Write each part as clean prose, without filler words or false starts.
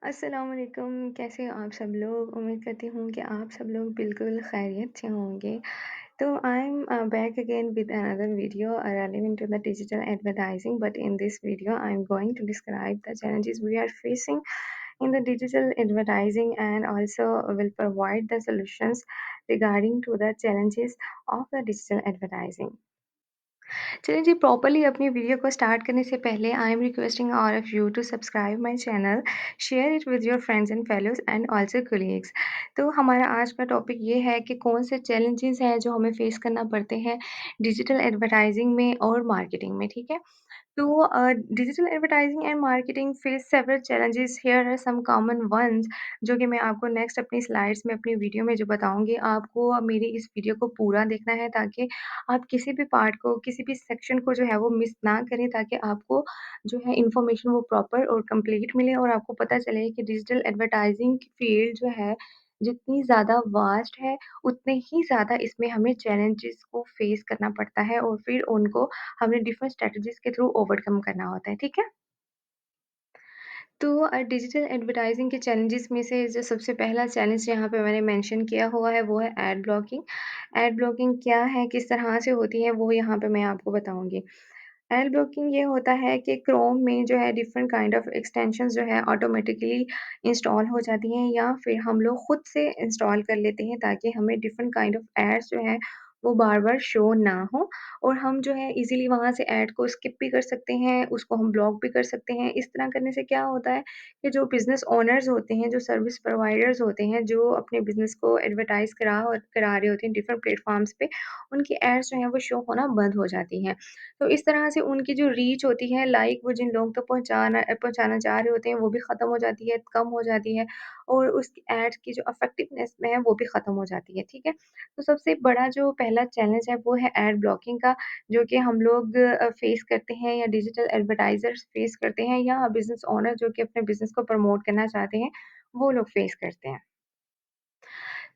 अस्सलाम वालेकुम, कैसे हो आप सब लोग? उम्मीद करती हूँ कि आप सब लोग बिल्कुल खैरियत से होंगे। तो I am back again with another video relevant to the digital advertising, but in this video I'm going to describe the challenges we are facing in the digital advertising and also will provide the solutions regarding to the challenges of the digital advertising. चलिए जी, properly अपनी video को start करने से पहले I am requesting all of you to subscribe my channel, share it with your friends and fellows and also colleagues. तो हमारा आज का टॉपिक ये है कि कौन से चैलेंजेस हैं जो हमें फेस करना पड़ते हैं डिजिटल एडवर्टाइजिंग में और मार्केटिंग में, ठीक है? तो digital advertising and marketing face several challenges, here are some common ones जो कि मैं आपको नेक्स्ट अपनी स्लाइड्स में अपनी वीडियो में जो बताऊँगी। आपको मेरी इस वीडियो को पूरा देखना है ताकि आप किसी भी पार्ट को, किसी भी सेक्शन को जो है वो मिस ना करें, ताकि आपको जो है इन्फॉर्मेशन वो प्रॉपर और कंप्लीट मिले और आपको पता चले कि डिजिटल एडवर्टाइजिंग की फील्ड जो है, जितनी ज़्यादा वास्ट है, उतने ही ज़्यादा इसमें हमें चैलेंजेस को फेस करना पड़ता है और फिर उनको हमें डिफरेंट स्ट्रैटेजीज़ के थ्रू ओवरकम करना होता है, ठीक है? तो डिजिटल एडवर्टाइज़िंग के चैलेंजेस में से जो सबसे पहला चैलेंज यहाँ पे मैंने मेंशन किया हुआ है, वो है एड ब्लॉकिंग। एड ब्लॉकिंग क्या है, किस तरह से होती है, वो यहाँ पे मैं आपको बताऊँगी। एड ब्लॉकिंग ये होता है कि क्रोम में जो है डिफरेंट काइंड ऑफ एक्सटेंशंस जो है ऑटोमेटिकली इंस्टॉल हो जाती हैं या फिर हम लोग खुद से इंस्टॉल कर लेते हैं ताकि हमें डिफरेंट काइंड ऑफ एड्स जो है वो बार-बार शो ना हो और हम जो है इज़िली वहाँ से ऐड को स्किप भी कर सकते हैं, उसको हम ब्लॉक भी कर सकते हैं। इस तरह करने से क्या होता है कि जो बिज़नेस ओनर्स होते हैं, जो सर्विस प्रोवाइडर्स होते हैं, जो अपने बिज़नेस को एडवर्टाइज़ करा रहे होते हैं डिफरेंट प्लेटफ़ॉर्म्स पे, उनकी एड्स जो हैं वो शो होना बंद हो जाती हैं। तो इस तरह से उनकी जो रीच होती है, लाइक वो जिन लोगों तक पहुँचाना चाह रहे होते हैं, वो भी ख़त्म हो जाती है, कम हो जाती है और उस एड्स की जो इफ़ेक्टिवनेस में है, वो भी ख़त्म हो जाती है, ठीक है? तो सबसे बड़ा जो पहला चैलेंज है, वो है एड ब्लॉकिंग का, जो कि हम लोग फेस करते हैं या डिजिटल एडवर्टाइज़र्स फेस करते हैं या बिज़नेस ओनर जो कि अपने बिज़नेस को प्रमोट करना चाहते हैं, वो लोग फेस करते हैं।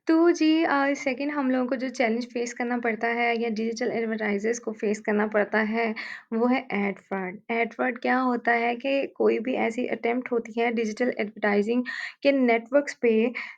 तो जी सेकंड हम लोगों को जो चैलेंज फेस करना पड़ता है या डिजिटल एडवर्टाइज़र्स को फेस करना पड़ता है, वो है एड फ्रॉड। एड फ्रॉड क्या होता है कि कोई भी ऐसी अटेम्प्ट होती है डिजिटल एडवर्टाइज़िंग के नेटवर्क्स पे,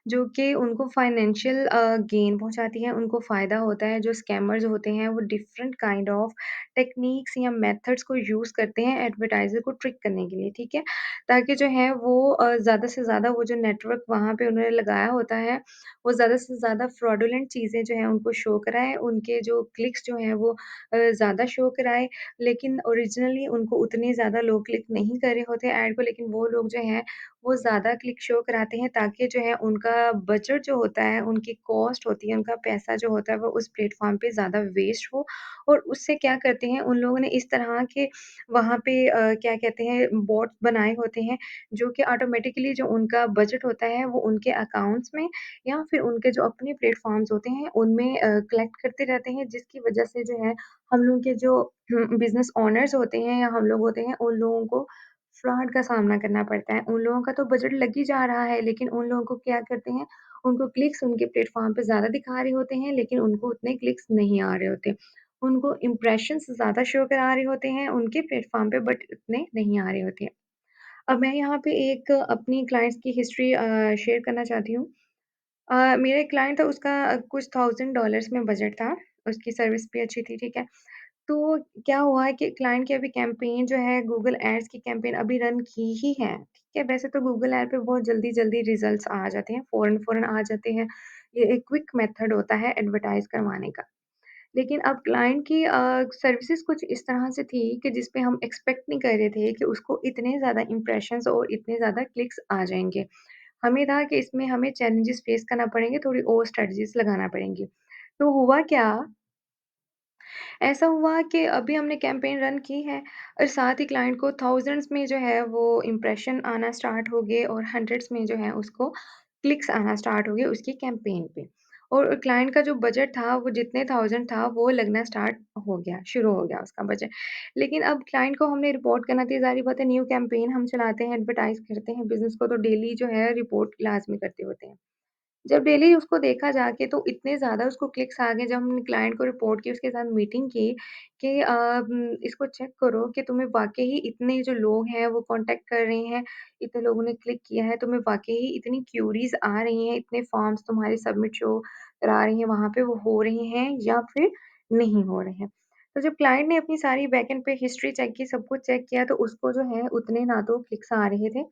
जो कि उनको फाइनेंशियल गेन पहुँचाती है, उनको फ़ायदा होता है। जो स्कैमर्स होते हैं, वो डिफरेंट काइंड ऑफ टेक्नीक्स या मेथड्स को यूज़ करते हैं एडवर्टाइज़र को ट्रिक करने के लिए, ठीक है? ताकि जो है वो ज़्यादा से ज़्यादा वो जो नेटवर्क वहाँ पे उन्होंने लगाया होता है, वो ज़्यादा से ज़्यादा फ्रॉडुलेंट चीज़ें जो हैं उनको शो कराएँ, उनके जो क्लिक्स जो हैं वो ज़्यादा शो कराएँ, लेकिन ओरिजिनली उनको उतने ज़्यादा लोग क्लिक नहीं कर रहे होते ऐड को, लेकिन वो लोग जो हैं वो ज़्यादा क्लिक शो कराते हैं ताकि जो है उनका बजट जो होता है, उनकी कॉस्ट होती है, उनका पैसा जो होता है वो उस प्लेटफ़ॉर्म पे ज़्यादा वेस्ट हो और उससे क्या करते हैं उन लोगों ने इस तरह के वहाँ पे क्या कहते हैं बॉट्स बनाए होते हैं, जो कि ऑटोमेटिकली जो उनका बजट होता है वो उनके अकाउंट्स में या फिर उनके जो अपने प्लेटफ़ॉर्म्स होते हैं, उनमें कलेक्ट करते रहते हैं, जिसकी वज़ह से जो है हम लोग के जो बिज़नेस ओनर्स होते हैं या हम लोग होते हैं, उन लोगों को फ्रॉड का सामना करना पड़ता है। उन लोगों का तो बजट लग ही जा रहा है, लेकिन उन लोगों को क्या करते हैं, उनको क्लिक्स उनके प्लेटफ़ॉर्म पे ज़्यादा दिखा रहे होते हैं, लेकिन उनको उतने क्लिक्स नहीं आ रहे होते। उनको इम्प्रेशंस ज़्यादा शो करा रहे होते हैं उनके प्लेटफ़ॉर्म पे, बट उतने नहीं आ रहे होते हैं। अब मैं यहाँ पे एक अपनी क्लाइंट्स की हिस्ट्री शेयर करना चाहती हूँ। मेरा एक क्लाइंट था, उसका कुछ $1000 में बजट था, उसकी सर्विस भी अच्छी थी, ठीक है। तो क्या हुआ है कि क्लाइंट की अभी कैंपेन जो है गूगल एड्स की कैंपेन अभी रन की ही है, ठीक है। वैसे तो गूगल एड पे बहुत जल्दी-जल्दी रिज़ल्ट्स आ जाते हैं, फ़ौरन-फ़ौरन आ जाते हैं। ये एक क्विक मेथड होता है एडवर्टाइज़ करवाने का। लेकिन अब क्लाइंट की सर्विसेज़ कुछ इस तरह से थी कि जिस पे हम एक्सपेक्ट नहीं कर रहे थे कि उसको इतने ज़्यादा इम्प्रेशंस और इतने ज़्यादा क्लिक्स आ जाएँगे। हमें था कि इसमें हमें चैलेंजेस फेस करना पड़ेंगे, थोड़ी और स्ट्रैटेजीज़ लगाना पड़ेंगी। तो हुआ क्या, ऐसा हुआ कि अभी हमने कैंपेन रन की है और साथ ही क्लाइंट को थाउज़ेंड्स में जो है वो इम्प्रेशन आना स्टार्ट हो गए और हंड्रेड्स में जो है उसको क्लिक्स आना स्टार्ट हो गए उसकी कैंपेन पे। और क्लाइंट का जो बजट था वो जितने थाउज़ेंड था वो लगना स्टार्ट हो गया, शुरू हो गया उसका बजट। लेकिन अब क्लाइंट को हमने रिपोर्ट करना थी, ज़ाहिर-सी बात है न्यू कैंपेन हम चलाते हैं, एडवर्टाइज़ करते हैं, बिज़नेस को तो डेली जो है रिपोर्ट लाज़मी करते होते हैं। जब डेली उसको देखा जाके तो इतने ज़्यादा उसको क्लिक्स आ गए जब हमने क्लाइंट को रिपोर्ट की, उसके साथ मीटिंग की कि इसको चेक करो कि तुम्हें वाक़ई ही इतने जो लोग हैं वो कॉन्टैक्ट कर रहे हैं, इतने लोगों ने क्लिक किया है, तुम्हें वाक़ई ही इतनी क्यूरीज़ आ रही हैं, इतने फॉर्म्स तुम्हारे सबमिट शो करा रही हैं वहाँ पे वो हो रहे हैं या फिर नहीं हो रहे हैं। तो जब क्लाइंट ने अपनी सारी बैकएंड पे हिस्ट्री चेक की, सब कुछ चेक किया तो उसको जो है उतने ना तो क्लिक्स आ रहे थे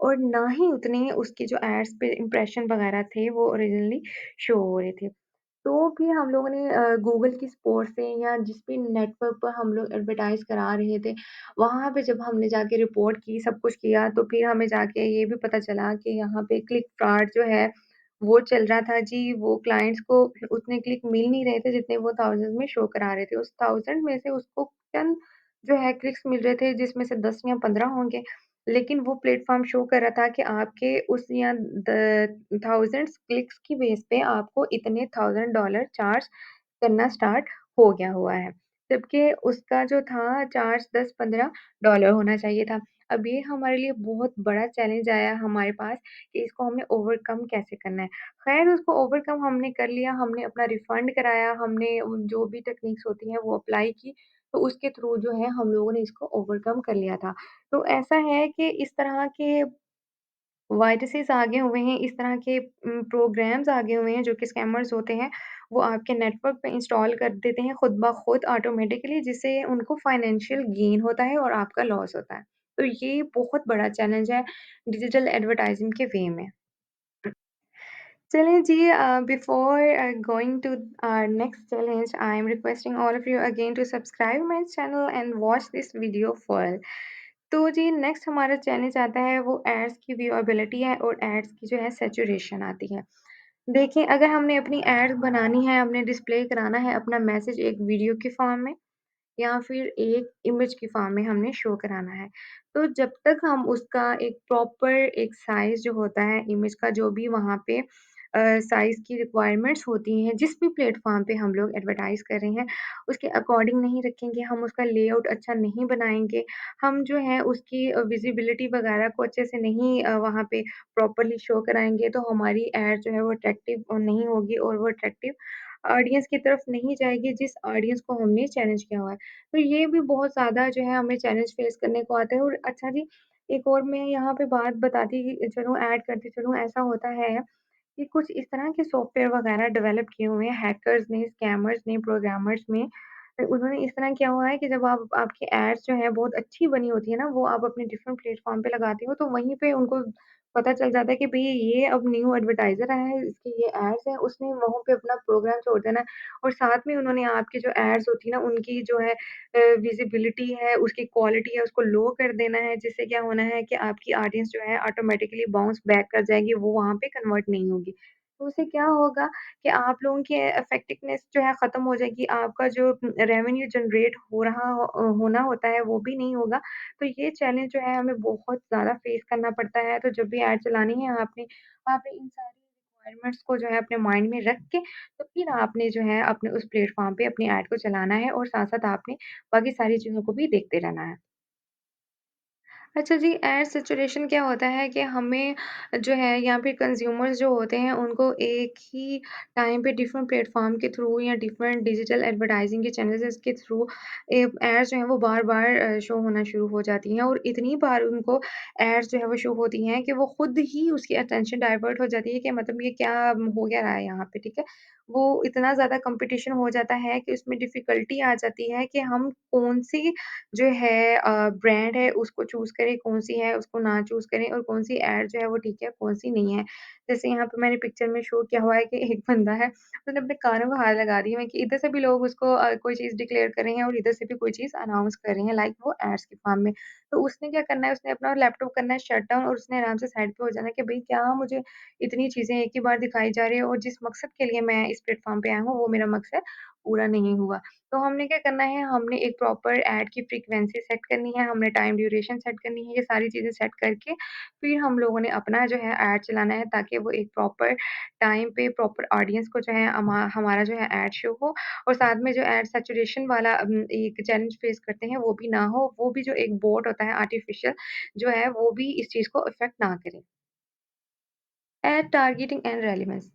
और ना ही उतने उसके जो एड्स पे इम्प्रेशन वगैरह थे वो ओरिजिनली शो हो रहे थे। तो फिर हम लोगों ने गूगल की सपोर्ट से या जिस भी नेटवर्क पर हम लोग एडवर्टाइज़ करा रहे थे, वहाँ पे जब हमने जाके रिपोर्ट की, सब कुछ किया, तो फिर हमें जाके ये भी पता चला कि यहाँ पे क्लिक फ्रॉड जो है, वो चल रहा था जी। वो क्लाइंट्स को उतने क्लिक मिल नहीं रहे थे जितने वो थाउज़ेंड में शो करा रहे थे। उस 1000 में से उसको 10 जो है क्लिक्स मिल रहे थे जिसमें से 10 या 15 होंगे। लेकिन वो प्लेटफ़ॉर्म शो कर रहा था कि आपके उस या द थाउज़ेंड्स क्लिक्स की बेस पे आपको इतने $1000 चार्ज करना स्टार्ट हो गया हुआ है। जबकि उसका जो था चार्ज 10-15 डॉलर होना चाहिए था। अब ये हमारे लिए बहुत बड़ा चैलेंज आया हमारे पास कि इसको हमने ओवरकम कैसे करना है। ख़ैर उसको ओवरकम हमने कर लिया, हमने अपना रिफंड कराया, हमने जो भी टेक्निक्स होती हैं वो अप्लाई की, तो उसके थ्रू जो है हम लोगों ने इसको ओवरकम कर लिया था। तो ऐसा है कि इस तरह के वायरसेस आगे हुए हैं, इस तरह के प्रोग्राम्स आगे हुए हैं जो कि स्कैमर्स होते हैं, वो आपके नेटवर्क पे इंस्टॉल कर देते हैं खुद ब खुद ऑटोमैटिकली जिससे उनको फाइनेंशियल गेन होता है और आपका लॉस होता है। तो ये बहुत बड़ा चैलेंज है डिजिटल एडवर्टाइज़िंग के वे में। चलिए जी before going to our next challenge I am requesting all of you again to subscribe my channel and watch this video full. तो जी नेक्स्ट हमारा चैलेंज आता है वो एड्स की व्यूएबिलिटी है और एड्स की जो है सैचुरेशन आती है। देखिए अगर हमने अपनी एड्स बनानी है, हमने डिस्प्ले कराना है अपना मैसेज एक वीडियो के फॉर्म में या फिर एक इमेज की फॉर्म में हमने शो कराना है। तो जब तक हम उसका एक प्रॉपर एक साइज़ जो होता है इमेज का जो भी वहाँ पे साइज़ की रिक्वायरमेंट्स होती हैं, जिस भी प्लेटफ़ॉर्म पे हम लोग एडवर्टाइज़ कर रहे हैं, उसके अकॉर्डिंग नहीं रखेंगे, हम उसका लेआउट अच्छा नहीं बनाएँगे, हम जो है उसकी विज़िबिलिटी वगैरह को अच्छे से नहीं वहाँ पे प्रॉपर्ली शो कराएँगे, तो हमारी एड जो है वो अट्रैक्टिव नहीं होगी और वो अट्रैक्टिव ऑडियंस की तरफ नहीं जाएगी जिस ऑडियंस को हमने चैलेंज किया हुआ है। तो ये भी बहुत ज़्यादा जो है हमें चैलेंज फेस करने को आता है और अच्छा जी, एक और मैं यहाँ पे बात बताती चलूँ ऐड करती चलूँ, ऐसा होता है कि कुछ इस तरह के सॉफ्टवेयर वगैरह डेवलप किए हुए हैं हैकर्स ने, स्कैमर्स ने, प्रोग्रामर्स में। उन्होंने इस तरह किया हुआ है कि जब आप आपकी एड्स जो है बहुत अच्छी बनी होती है ना, वो आप अपने डिफरेंट प्लेटफ़ॉर्म पे लगाते हो, तो वहीं पे उनको पता चल जाता है कि भई ये अब न्यू एडवर्टाइज़र आया है, इसकी ये एड्स हैं, उसने वहाँ पे अपना प्रोग्राम छोड़ देना है और साथ में उन्होंने आपकी जो एड्स होती है ना, उनकी जो है विज़िबिलिटी है, उसकी क्वालिटी है, उसको लो कर देना है, जिससे क्या होना है कि आपकी ऑडियंस जो है ऑटोमैटिकली बाउंस बैक कर जाएगी, वो वहाँ पे कन्वर्ट नहीं होगी। तो उससे क्या होगा कि आप लोगों की इफेक्टिवनेस जो है खत्म हो जाएगी, आपका जो रेवेन्यू जनरेट होना होता है, वो भी नहीं होगा। तो ये चैलेंज जो है हमें बहुत ज़्यादा फेस करना पड़ता है, तो जब भी ऐड चलानी है आपने इन सारी रिक्वायरमेंट्स को जो है अपने माइंड में रख के, तो फिर आपने जो है अपने उस प्लेटफ़ॉर्म पे अपनी ऐड को चलाना है और साथ-साथ आपने बाकी सारी चीज़ों को भी देखते रहना है। अच्छा जी, एड सैचुरेशन क्या होता है कि हमें जो है या फिर कंज़्यूमर्स जो होते हैं उनको एक ही टाइम पे डिफरेंट प्लेटफ़ॉर्म के थ्रू या डिफरेंट डिजिटल एडवर्टाइज़िंग के चैनल्स के थ्रू एड्स जो हैं वो बार-बार शो होना शुरू हो जाती हैं और इतनी बार उनको एड्स जो है वो शो होती हैं कि वो खुद ही उसकी अटेंशन डाइवर्ट हो जाती है कि मतलब ये क्या हो क्या रहा है यहाँ पे, ठीक है? वो इतना ज़्यादा कॉम्पिटिशन हो जाता है कि उसमें डिफ़िकल्टी आ जाती है कि हम कौन-सी जो है ब्रांड है उसको चूज़ करें, कौन-सी है उसको ना चूज़ करें और कौन-सी ऐड जो है वो ठीक है, कौन-सी नहीं है। जैसे यहाँ पे मैंने पिक्चर में शो किया हुआ है कि एक बंदा है, उसने अपने कानों को हाथ लगा दिए हैं कि इधर से भी लोग उसको कोई चीज़ डिक्लेयर कर रहे हैं और इधर से भी कोई चीज़ अनाउंस कर रहे हैं लाइक वो एड्स के फॉर्म में। तो उसने क्या करना है, उसने अपना लैपटॉप करना है शट डाउन और उसने आराम से साइड पे हो जाना है कि भई क्या मुझे इतनी चीज़ें एक ही बार दिखाई जा रही है और जिस मकसद के लिए मैं इस प्लेटफ़ॉर्म पे आया हूँ, वो मेरा मकसद पूरा नहीं हुआ। तो हमने क्या करना है, हमने एक प्रॉपर ऐड की फ्रीक्वेंसी सेट करनी है, हमने टाइम ड्यूरेशन सेट करनी है, ये सारी चीज़ें सेट करके फिर हम लोगों ने अपना जो है ऐड चलाना है ताकि वो एक प्रॉपर टाइम पे प्रॉपर ऑडियंस को जो है हमारा जो है ऐड शो हो और साथ में जो ऐड सैचुरेशन वाला एक चैलेंज फेस करते हैं वो भी ना हो, वो भी जो एक बॉट होता है आर्टिफ़िशियल जो है वो भी इस चीज़ को इफ़ेक्ट ना करे। Ad targeting and relevance.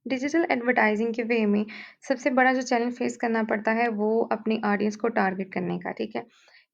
Digital advertising के वे में सबसे बड़ा जो चैलेंज फेस करना पड़ता है वो अपनी ऑडियंस को टारगेट करने का, ठीक है?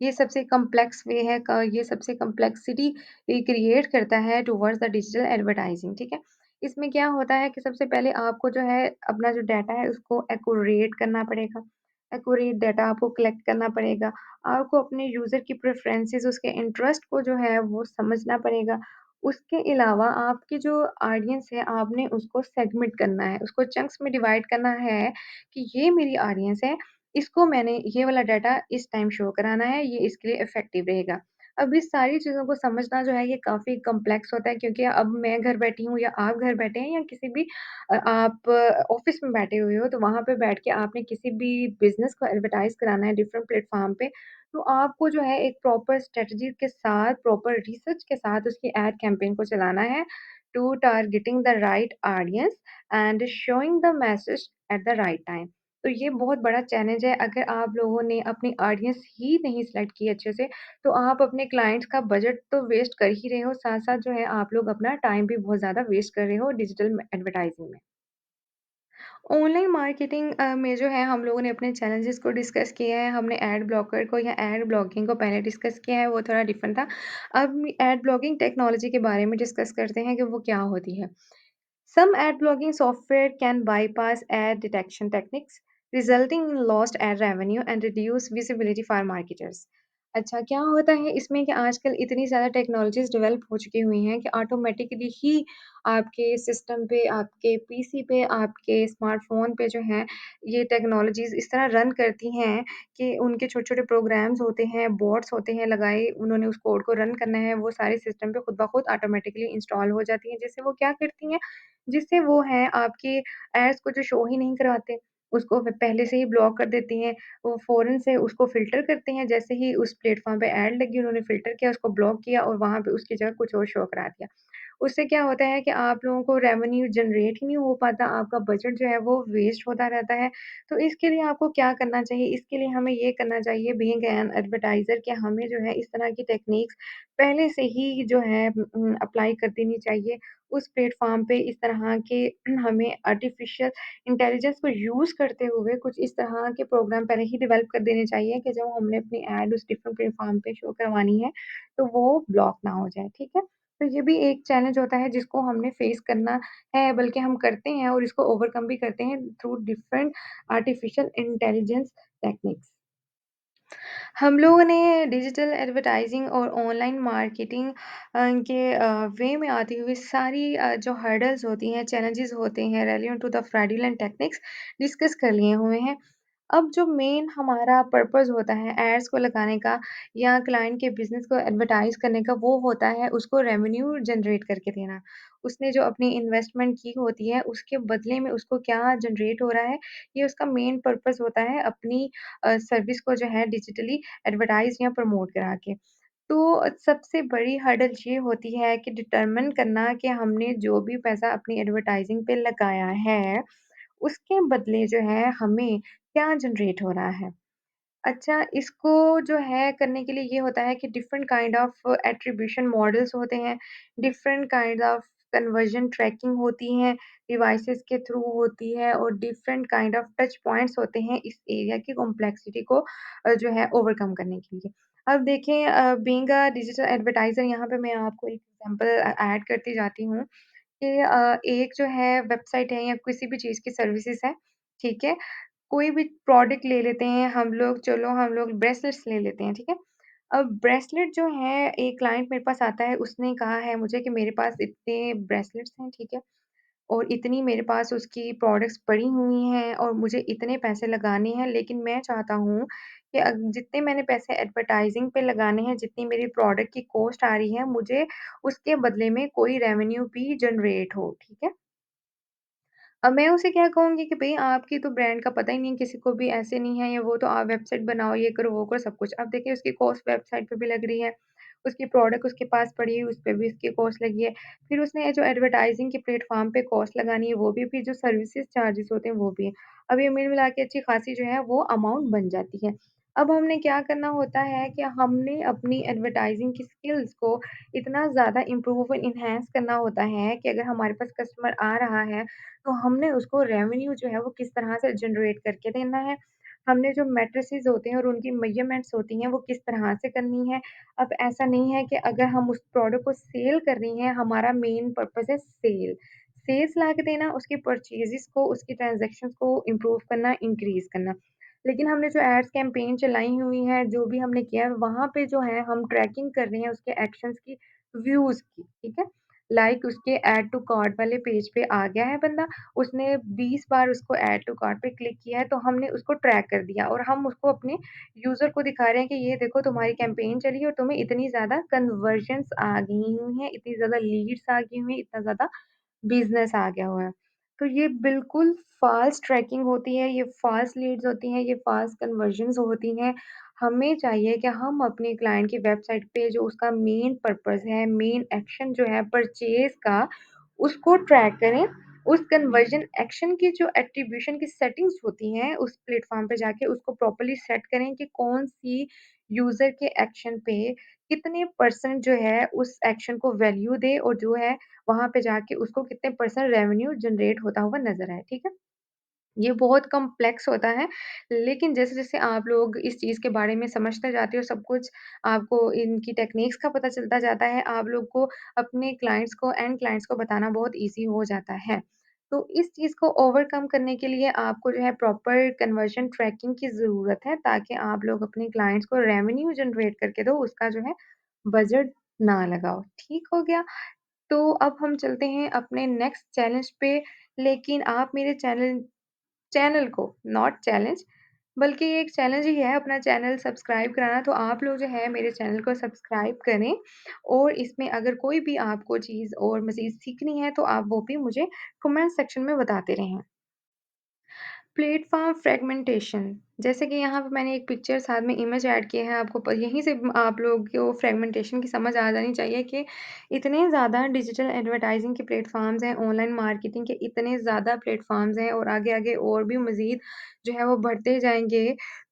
ये सबसे कॉम्प्लेक्स वे है क ये सबसे कॉम्प्लेक्सिटी ये क्रिएट करता है टुवर्ड्स द डिजिटल एडवर्टाइजिंग, ठीक है? इसमें क्या होता है कि सबसे पहले आपको जो है अपना जो डाटा है उसको एक्यूरेट करना पड़ेगा। एक्यूरेट डाटा आपको कलेक्ट करना पड़ेगा। आपको अपने यूज़र की प्रेफ़रेंसेस उसके इंटरेस्ट को जो है वो समझना पड़ेगा। उसके अलावा आपकी जो ऑडियंस है आपने उसको सेगमेंट करना है, उसको चंक्स में डिवाइड करना है कि ये मेरी ऑडियंस है, इसको मैंने ये वाला डाटा इस टाइम शो कराना है, ये इसके लिए इफ़ेक्टिव रहेगा। अब इस सारी चीज़ों को समझना जो है ये काफ़ी कॉम्प्लेक्स होता है क्योंकि अब मैं घर बैठी हूँ या आप घर बैठे हैं या किसी भी आप ऑफ़िस में बैठे हुए हो, तो वहाँ पे बैठ के आपने किसी भी बिज़नेस को एडवर्टाइज़ कराना है डिफरेंट प्लेटफ़ॉर्म पे, तो आपको जो है एक प्रॉपर स्ट्रैटेजी के साथ, प्रॉपर रिसर्च के साथ उसकी एड कैंपेन को चलाना है to targeting the right audience and showing the message at the right time. तो ये बहुत बड़ा चैलेंज है अगर आप लोगों ने अपनी ऑडियंस ही नहीं सेलेक्ट की अच्छे से, तो आप अपने क्लाइंट्स का बजट तो वेस्ट कर ही रहे हो, साथ-साथ जो है आप लोग अपना टाइम भी बहुत ज़्यादा वेस्ट कर रहे हो डिजिटल एडवर्टाइजिंग में। ऑनलाइन मार्केटिंग में जो है हम लोगों ने अपने चैलेंजेस को डिस्कस किया है। हमने एड ब्लॉकर को या एड ब्लॉकिंग को पहले डिस्कस किया है, वो थोड़ा डिफरेंट था। अब एड ब्लॉकिंग टेक्नोलॉजी के बारे में डिस्कस करते हैं कि वो क्या होती है। Some ad blocking software can bypass ad detection techniques, resulting in lost ad revenue and reduced visibility for marketers. अच्छा, क्या होता है इसमें कि आजकल इतनी ज़्यादा टेक्नोलॉजीज़ डेवलप हो चुकी हुई हैं कि ऑटोमेटिकली ही आपके सिस्टम पे, आपके पीसी पे, आपके स्मार्टफ़ोन पे जो है, ये टेक्नोलॉजीज़ इस तरह रन करती हैं कि उनके छोटे-छोटे प्रोग्राम्स होते हैं, बॉट्स होते हैं लगाए, उन्होंने उस कोड को रन करना है, वो सारे सिस्टम पे खुद ब खुद ऑटोमेटिकली इंस्टॉल हो जाती हैं, जिससे वो क्या करती हैं जिससे वो हैं आपके एड्स को जो शो ही नहीं करवाते, उसको व पहले से ही ब्लॉक कर देती हैं। वो फ़ौरन से उसको फ़िल्टर करते हैं, जैसे ही उस प्लेटफ़ॉर्म पे एड लगी उन्होंने फ़िल्टर किया, उसको ब्लॉक किया और वहाँ पे उसकी जगह कुछ और शो करा दिया। उससे क्या होता है कि आप लोगों को रेवेन्यू जनरेट ही नहीं हो पाता, आपका बजट जो है वो वेस्ट होता रहता है। तो इसके लिए आपको क्या करना चाहिए? इसके लिए हमें ये करना चाहिए बीइंग एन एडवर्टाइज़र कि हमें जो है इस तरह की टेक्नीक्स पहले से ही जो है अप्लाई कर देनी चाहिए। उस प्लेटफ़ॉर्म पे इस तरह के हमें आर्टिफ़िशियल इंटेलिजेंस को यूज़ करते हुए कुछ इस तरह के प्रोग्राम पहले ही डेवलप कर देने चाहिए कि जब हमने अपनी एड उस डिफरेंट प्लेटफ़ॉर्म पे शो करवानी है, तो वो ब्लॉक ना हो जाए, ठीक है? तो ये भी एक चैलेंज होता है जिसको हमने फेस करना है, बल्कि हम करते हैं और इसको ओवरकम भी करते हैं through different artificial intelligence techniques. हम लोगों ने डिजिटल एडवर्टाइजिंग और ऑनलाइन मार्केटिंग के वे में आती हुई सारी जो हर्डल्स होती हैं, चैलेंजेस होते हैं relevant to the fraudulent techniques discuss कर लिए हुए हैं। अब जो मेन हमारा पर्पस होता है एड्स को लगाने का या क्लाइंट के बिज़नेस को एडवर्टाइज़ करने का, वो होता है उसको रेवेन्यू जनरेट करके देना। उसने जो अपनी इन्वेस्टमेंट की होती है, उसके बदले में उसको क्या जनरेट हो रहा है, ये उसका मेन पर्पस होता है अपनी सर्विस को जो है डिजिटली एडवर्टाइज़ या प्रमोट करा के। तो सबसे बड़ी हर्डल ये होती है कि डिटरमिन करना कि हमने जो भी पैसा अपनी एडवर्टाइज़िंग पे लगाया है, उसके बदले जो है हमें क्या जनरेट हो रहा है। अच्छा, इसको जो है करने के लिए ये होता है कि different kind of attribution models होते हैं, different kind of conversion tracking होती हैं, डिवाइसेज़ के थ्रू होती है और different kind of touch points होते हैं इस एरिया की कॉम्प्लेक्सिटी को जो है ओवरकम करने के लिए। अब देखें बीइंग अ डिजिटल एडवर्टाइज़र यहाँ पे मैं आपको एक एग्ज़ाम्पल ऐड करती जाती हूँ कि एक जो है वेबसाइट है या किसी भी चीज़ की सर्विसेज़ है, ठीक है? कोई भी प्रोडक्ट ले लेते हैं हम लोग, चलो हम लोग ब्रेसलेट्स ले लेते हैं, ठीक है? अब ब्रेसलेट जो है एक क्लाइंट मेरे पास आता है, उसने कहा है मुझे कि मेरे पास इतने ब्रेसलेट्स हैं, ठीक है? और इतनी मेरे पास उसकी प्रोडक्ट्स पड़ी हुई हैं और मुझे इतने पैसे लगाने हैं, लेकिन मैं चाहता हूँ कि जितने मैंने पैसे एडवर्टाइज़िंग पे लगाने हैं, जितनी मेरी प्रोडक्ट की कॉस्ट आ रही है, मुझे उसके बदले में कोई रेवेन्यू भी जनरेट हो, ठीक है? अब मैं उसे क्या कहूँगी कि भई आपकी तो ब्रांड का पता ही नहीं किसी को भी ऐसे नहीं है या वो तो आप वेबसाइट बनाओ, ये करो, वो करो सब कुछ। अब देखिए उसकी कॉस्ट वेबसाइट पे भी लग रही है, उसकी प्रोडक्ट उसके पास पड़ी है, उस पे भी उसकी कॉस्ट लगी है। फिर उसने जो एडवर्टाइज़िंग के प्लेटफ़ॉर्म पे कॉस्ट लगानी है वो भी, फिर जो सर्विसेज़ चार्जेज़ होते हैं वो भी है। अब ये मिल-मिला के अच्छी खासी जो है वो अमाउंट बन जाती है। अब हमने क्या करना होता है कि हमने अपनी एडवर्टाइज़िंग की स्किल्स को इतना ज़्यादा इम्प्रूव और एनहांस करना होता है कि अगर हमारे पास कस्टमर आ रहा है, तो हमने उसको रेवेन्यू जो है वो किस तरह से जनरेट करके देना है। हमने जो मैट्रिसेस होते हैं और उनकी मेजरमेंट्स होती हैं, वो किस तरह से करनी है। अब ऐसा नहीं है कि अगर हम उस प्रोडक्ट को सेल कर रही हैं, हमारा मेन पर्पज़ है सेल। सेल्स ला के देना, उसकी परचेज़ेज़ को, उसकी ट्रांज़ैक्शंस को इम्प्रूव करना, इंक्रीज़ करना। लेकिन हमने जो एड्स कैंपेन चलाई हुई है, जो भी हमने किया है, वहाँ पे जो है हम ट्रैकिंग कर रहे हैं उसके एक्शंस की, व्यूज़ की, ठीक है? लाइक उसके ऐड टू कार्ट वाले पेज पे आ गया है बंदा, उसने 20 बार उसको ऐड टू कार्ट पे क्लिक किया है, तो हमने उसको ट्रैक कर दिया और हम उसको अपने यूज़र को दिखा रहे हैं कि ये देखो तुम्हारी कैंपेन चली है और तुम्हें इतनी ज़्यादा कन्वर्जन्स आ गई हुई हैं, इतनी ज़्यादा लीड्स आ गई हुई हैं, इतना ज़्यादा बिज़नेस आ गया हुआ है। तो ये बिल्कुल फ़ास्ट ट्रैकिंग होती है, ये फ़ास्ट लीड्स होती हैं, ये फ़ास्ट कन्वर्जन्स होती हैं। हमें चाहिए कि हम अपने क्लाइंट की वेबसाइट पे जो उसका मेन पर्पज़ है, मेन एक्शन जो है परचेज़ का, उसको ट्रैक करें। उस कन्वर्जन एक्शन की जो एट्रिब्यूशन की सेटिंग्स होती हैं, उस प्लेटफ़ॉर्म पे जाके उसको प्रॉपर्ली सेट करें कि कौन-सी यूज़र के एक्शन पे कितने परसेंट जो है उस एक्शन को वैल्यू दे और जो है वहाँ पे जाके उसको कितने परसेंट रेवेन्यू जनरेट होता हुआ नज़र आए, ठीक है? ये बहुत कॉम्प्लेक्स होता है, लेकिन जैसे-जैसे आप लोग इस चीज़ के बारे में समझते जाते हो, सब कुछ आपको इनकी टेक्निक्स का पता चलता जाता है, आप लोग को अपने क्लाइंट्स को एंड क्लाइंट्स को बताना बहुत ईज़ी हो जाता है। तो इस चीज़ को ओवरकम करने के लिए आपको जो है प्रॉपर कन्वर्जन ट्रैकिंग की ज़रूरत है, ताकि आप लोग अपने क्लाइंट्स को रेवेन्यू जनरेट करके दो, उसका जो है बजट ना लगाओ। ठीक हो गया? तो अब हम चलते हैं अपने नेक्स्ट चैलेंज पे, लेकिन आप मेरे चैनल चैनल को नॉट चैलेंज बल्कि ये एक चैलेंज ही है अपना चैनल सब्सक्राइब कराना, तो आप लोग जो है मेरे चैनल को सब्सक्राइब करें और इसमें अगर कोई भी आपको चीज़ और मज़ीद सीखनी है, तो आप वो भी मुझे कमेंट सेक्शन में बताते रहें। प्लेटफ़ॉर्म फ्रेगमेंटेशन जैसे कि यहाँ पे मैंने एक पिक्चर साथ में इमेज ऐड किए हैं आपको यहीं से आप लोग को फ्रेगमेंटेशन की समझ आ जानी चाहिए कि इतने ज़्यादा डिजिटल एडवर्टाइज़िंग के प्लेटफ़ॉर्म्स हैं, ऑनलाइन मार्केटिंग के इतने ज़्यादा प्लेटफ़ॉर्म्स हैं और आगे-आगे और भी मज़ीद जो है वो बढ़ते जाएँगे।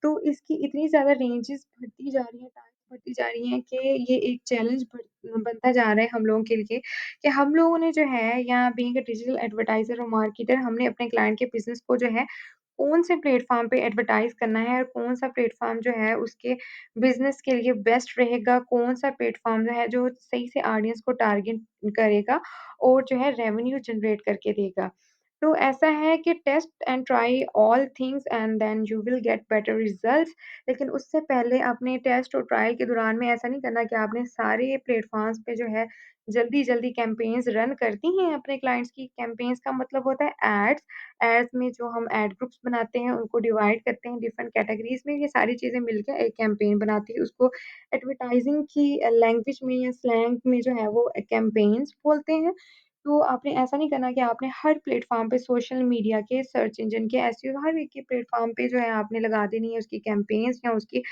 तो इसकी इतनी ज़्यादा रेंजेज़ बढ़ती जा रही हैं, टाइप्स बढ़ती जा रही हैं कि ये एक चैलेंज बनता जा रहा है हम लोगों के लिए कि हम लोगों ने जो है या बीइंग अ डिजिटल एडवर्टाइज़र और मार्केटर हमने अपने क्लाइंट के बिज़नेस को जो है कौन से प्लेटफ़ॉर्म पे एडवर्टाइज़ करना है और कौन-सा प्लेटफ़ॉर्म जो है उसके बिज़नेस के लिए बेस्ट रहेगा, कौन-सा प्लेटफ़ॉर्म जो है जो सही से ऑडियंस को टारगेट करेगा और जो है रेवेन्यू जनरेट करके देगा। तो ऐसा है कि test and try all things and then you will get better results लेकिन उससे पहले अपने टेस्ट और ट्रायल के दौरान में ऐसा नहीं करना कि आपने सारे प्लेटफ़ॉर्म्स पे जो है जल्दी-जल्दी कैम्पेन्स रन कर दी हैं अपने क्लाइंट्स की। कैम्पेन्स का मतलब होता है एड्स एड्स में जो हम एड ग्रुप्स बनाते हैं, उनको डिवाइड करते हैं डिफरेंट कैटेगरीज़ में, ये सारी चीज़ें मिलके एक कैंपेन बनाती है। उसको एडवर्टाइज़िंग की लैंग्वेज में या स्लैंग में जो है वो कैंपेन्स बोलते हैं। तो आपने ऐसा नहीं करना कि आपने हर प्लेटफ़ॉर्म पे सोशल मीडिया के, सर्च इंजन के, एसईओ हर एक के प्लेटफ़ॉर्म पे जो है आपने लगा देनी है उसकी कैंपेन्स या उसकी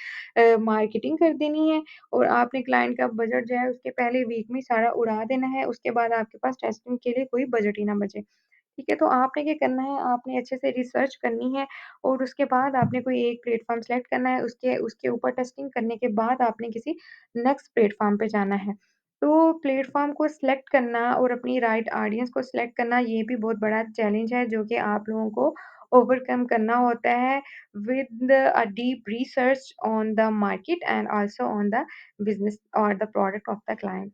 मार्केटिंग कर देनी है और आपने क्लाइंट का बजट जो है उसके पहले वीक में सारा उड़ा देना है। उसके बाद आपके पास टेस्टिंग के लिए कोई बजट ही ना बचे। ठीक है, तो आपने क्या करना है, आपने अच्छे से रिसर्च करनी है और उसके बाद आपने कोई एक प्लेटफ़ॉर्म सेलेक्ट करना है, उसके उसके ऊपर टेस्टिंग करने के बाद आपने किसी नेक्स्ट प्लेटफ़ॉर्म पे जाना है। तो प्लेटफ़ॉर्म को सिलेक्ट करना और अपनी राइट ऑडियंस को सिलेक्ट करना, ये भी बहुत बड़ा चैलेंज है, जो कि आप लोगों को ओवरकम करना होता है with a deep research on the market and also on the business और the product of the client.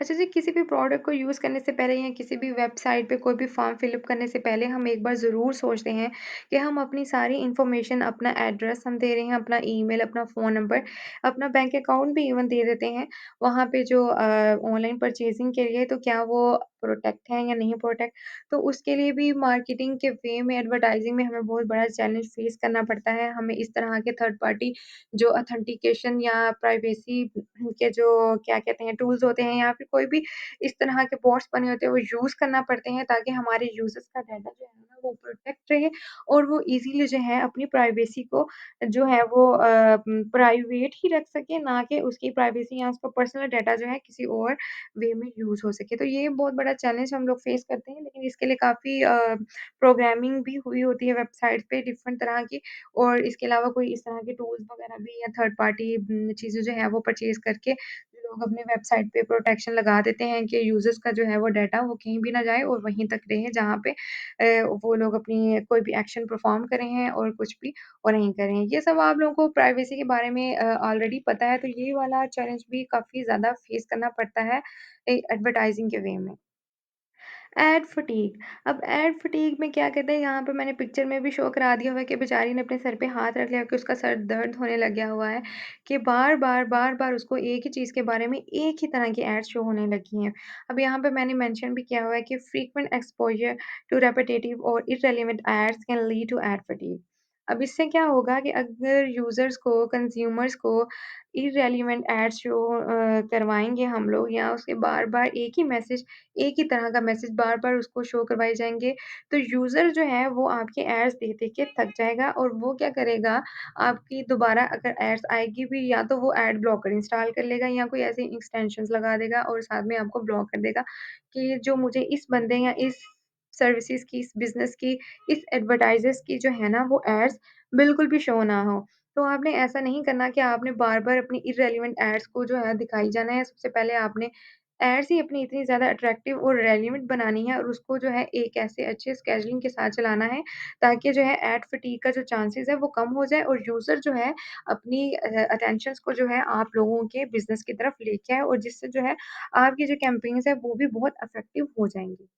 अच्छा जी, किसी भी प्रोडक्ट को यूज़ करने से पहले या किसी भी वेबसाइट पे कोई भी फॉर्म फिल अप करने से पहले हम एक बार ज़रूर सोचते हैं कि हम अपनी सारी इन्फॉर्मेशन, अपना एड्रेस हम दे रहे हैं, अपना ईमेल, अपना फ़ोन नंबर, अपना बैंक अकाउंट भी इवन दे देते हैं। वहाँ पे जो ऑनलाइन परचेज़िंग के लिए तो क्या वो प्रोटेक्ट है या नहीं प्रोटेक्ट? तो उसके लिए भी मार्केटिंग के वे में, एडवर्टाइज़िंग में हमें बहुत बड़ा चैलेंज फेस करना पड़ता है। हमें इस तरह के थर्ड पार्टी जो ऑथेंटिकेशन या प्राइवेसी के जो क्या कहते हैं टूल्स होते हैं या फिर कोई भी इस तरह के बॉट्स बने होते हैं वो यूज़ करना पड़ते हैं ताकि हमारे यूज़र्स का डाटा जो है ना वो प्रोटेक्ट रहे और वो ईज़िली जो है अपनी प्राइवेसी को जो है वो प्राइवेट ही रख सके, ना कि उसकी प्राइवेसी या उसका पर्सनल डाटा जो है किसी और वे में यूज़ हो सके। तो ये बहुत बड़ा चैलेंज हम लोग फेस करते हैं, लेकिन इसके लिए काफ़ी प्रोग्रामिंग भी हुई होती है वेबसाइट पे डिफरेंट तरह की, और इसके अलावा कोई इस तरह के टूल्स वगैरह भी या थर्ड पार्टी चीज़ें जो है वो परचेज़ करके लोग अपने वेबसाइट पे प्रोटेक्शन लगा देते हैं कि यूज़र्स का जो है वो डाटा वो कहीं भी ना जाए और वहीं तक रहे जहाँ पे वो लोग अपनी कोई भी एक्शन परफ़ॉर्म कर रहे हैं और कुछ भी और नहीं कर रहे हैं। ये सब आप लोगों को प्राइवेसी के बारे में ऑलरेडी पता है, तो ये वाला चैलेंज भी काफ़ी ज़्यादा फेस करना पड़ता है एडवर्टाइज़िंग के वे में। Ad fatigue. अब एड फटीग में क्या कहते हैं, यहाँ पे मैंने पिक्चर में भी शो करा दिया हुआ है कि बेचारी ने अपने सर पे हाथ रख लिया कि उसका सर दर्द होने लग गया हुआ है, कि बार-बार उसको एक ही चीज़ के बारे में एक ही तरह की एड्स शो होने लगी हैं। अब यहाँ पे मैंने मेंशन भी किया हुआ है कि फ्रीक्वेंट एक्सपोज़र टू रेपिटेटिव और irrelevant ads can lead to ad fatigue. अब इससे क्या होगा कि अगर यूज़र्स को, कंज़्यूमर्स को इर्रेलेवेंट एड्स शो करवाएँगे हम लोग, या उसके बार-बार एक ही तरह का मैसेज बार-बार उसको शो करवाए जाएँगे, तो यूज़र जो है वो आपके एड्स देख-देख के थक जाएगा और वो क्या करेगा, आपकी दोबारा अगर एड्स आएगी भी, या तो वो एड ब्लॉकर इंस्टॉल कर लेगा या कोई ऐसी एक्सटेंशंस लगा देगा और साथ में आपको ब्लॉक कर देगा कि जो मुझे इस बंदे या इस सर्विसेज़ की, इस बिज़नेस की, इस एडवर्टाइज़र्स की जो है ना वो एड्स बिल्कुल भी शो ना हो। तो आपने ऐसा नहीं करना कि आपने बार-बार अपनी इर्रेलेवेंट एड्स को जो है दिखाई जाना है। सबसे पहले आपने एड्स ही अपनी इतनी ज़्यादा अट्रैक्टिव और रेलेवेंट बनानी है और उसको जो है एक ऐसे अच्छे स्केड्यूलिंग के साथ चलाना है, ताकि जो है एड फटीग का जो चांसेज़ है वो कम हो जाए और यूज़र जो है अपनी अटेंशन्स को जो है आप लोगों के बिज़नेस की तरफ लेके आए, और जिससे जो है आपकी जो कैम्पेन्स है वो भी बहुत इफ़ेक्टिव हो जाएँगी।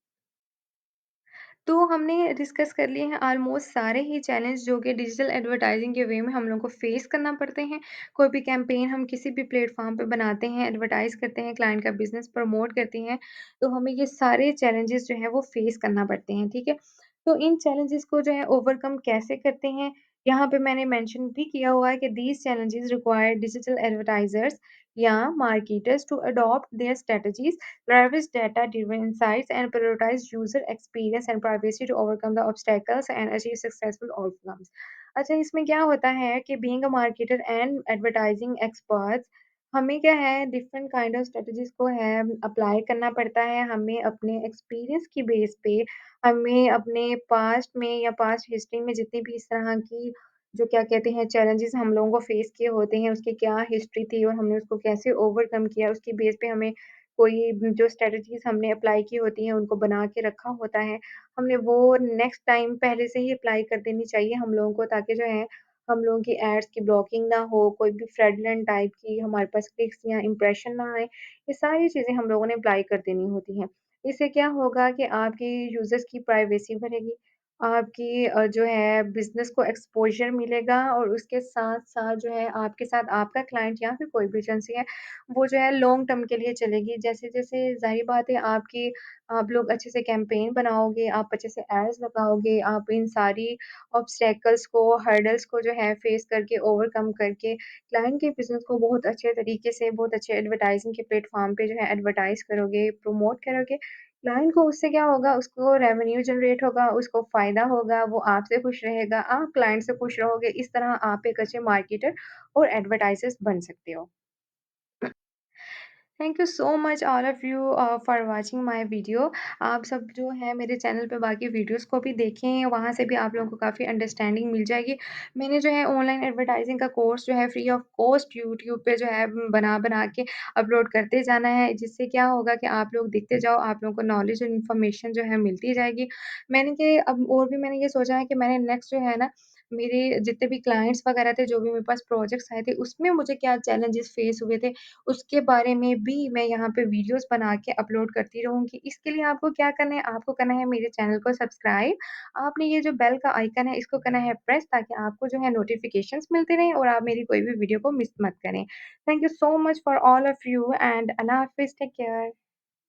तो हमने डिस्कस कर लिए हैं ऑलमोस्ट सारे ही चैलेंज जो कि डिजिटल एडवर्टाइजिंग के वे में हम लोग को फेस करना पड़ते हैं। कोई भी कैंपेन हम किसी भी प्लेटफॉर्म पे बनाते हैं, एडवर्टाइज करते हैं, क्लाइंट का बिजनेस प्रमोट करते हैं, तो हमें ये सारे चैलेंजेस जो है वो फेस करना पड़ते हैं, ठीक है। तो इन चैलेंजेस को जो है ओवरकम कैसे करते हैं, यहाँ पे मैंने मेंशन भी किया हुआ है कि these challenges require digital advertisers या marketers to adopt their strategies, leverage data-driven insights, and prioritize user experience and privacy to overcome the obstacles and achieve successful outcomes. अच्छा, इसमें क्या होता है कि being a marketer and advertising experts, हमें क्या है डिफरेंट काइंड ऑफ स्ट्रेटजीज को है अप्लाई करना पड़ता है। हमें अपने एक्सपीरियंस की बेस पे, हमें अपने पास्ट में या पास्ट हिस्ट्री में जितनी भी इस तरह की जो क्या कहते हैं चैलेंजेस हम लोगों को फेस किए होते हैं, उसकी क्या हिस्ट्री थी और हमने उसको कैसे ओवरकम किया, उसकी बेस पे हमें कोई जो स्ट्रैटेजीज़ हमने अप्लाई की होती हैं, उनको बना के रखा होता है, हमने वो नेक्स्ट टाइम पहले से ही अप्लाई कर देनी चाहिए हम लोगों को, ताकि जो है हम लोगों की एड्स की ब्लॉकिंग ना हो, कोई भी फ्रॉडुलेंट टाइप की हमारे पास क्लिक्स या इंप्रेशन ना आए। ये सारी चीज़ें हम लोगों ने अप्लाई कर देनी होती हैं। इससे क्या होगा कि आपकी यूज़र्स की प्राइवेसी बढ़ेगी, आपकी जो है बिज़नेस को एक्सपोज़र मिलेगा, और उसके साथ-साथ जो है आपके साथ आपका क्लाइंट या फिर कोई भी एजेंसी है, वो जो है लॉन्ग टर्म के लिए चलेगी। जैसे-जैसे ज़ाहिर बात है आप लोग अच्छे से कैंपेन बनाओगे, आप अच्छे से एड्स लगाओगे, आप इन सारी ऑब्स्टैकल्स को, हर्डल्स को जो है फेस करके, ओवरकम करके क्लाइंट के बिज़नेस को बहुत अच्छे तरीके से, बहुत अच्छे एडवर्टाइज़िंग के प्लेटफ़ॉर्म पे जो है एडवर्टाइज़ करोगे, प्रमोट करोगे। क्लाइंट को उससे क्या होगा, उसको रेवेन्यू जनरेट होगा, उसको फ़ायदा होगा, वो आपसे खुश रहेगा, आप क्लाइंट से खुश रहोगे। इस तरह आप एक अच्छे मार्केटर और एडवर्टाइज़र्स बन सकते हो। Thank you so much all of you for watching my video. आप सब जो है मेरे चैनल पे बाकी वीडियोस को भी देखें, वहाँ से भी आप लोगों को काफ़ी अंडरस्टैंडिंग मिल जाएगी। मैंने जो है ऑनलाइन एडवर्टाइजिंग का कोर्स जो है फ्री ऑफ कॉस्ट यूट्यूब पे जो है बना के अपलोड करते जाना है, जिससे क्या होगा कि आप लोग देखते जाओ, आप लोगों को नॉलेज और इन्फॉर्मेशन जो है मिलती जाएगी। मैंने ये सोचा है कि मैंने नेक्स्ट जो है ना, मेरे जितने भी क्लाइंट्स वगैरह थे, जो भी मेरे पास प्रोजेक्ट्स आए थे, उसमें मुझे क्या चैलेंजेस फेस हुए थे, उसके बारे में भी मैं यहाँ पे वीडियोज़ बना के अपलोड करती रहूँगी। इसके लिए आपको क्या करना है, आपको करना है मेरे चैनल को सब्सक्राइब। आपने ये जो बेल का आइकन है, इसको करना है प्रेस, ताकि आपको जो है नोटिफ़िकेशंस मिलते रहें और आप मेरी कोई भी वीडियो को मिस मत करें। Thank you so much for all of you and अल्लाह हाफ़िज़, टेक केयर।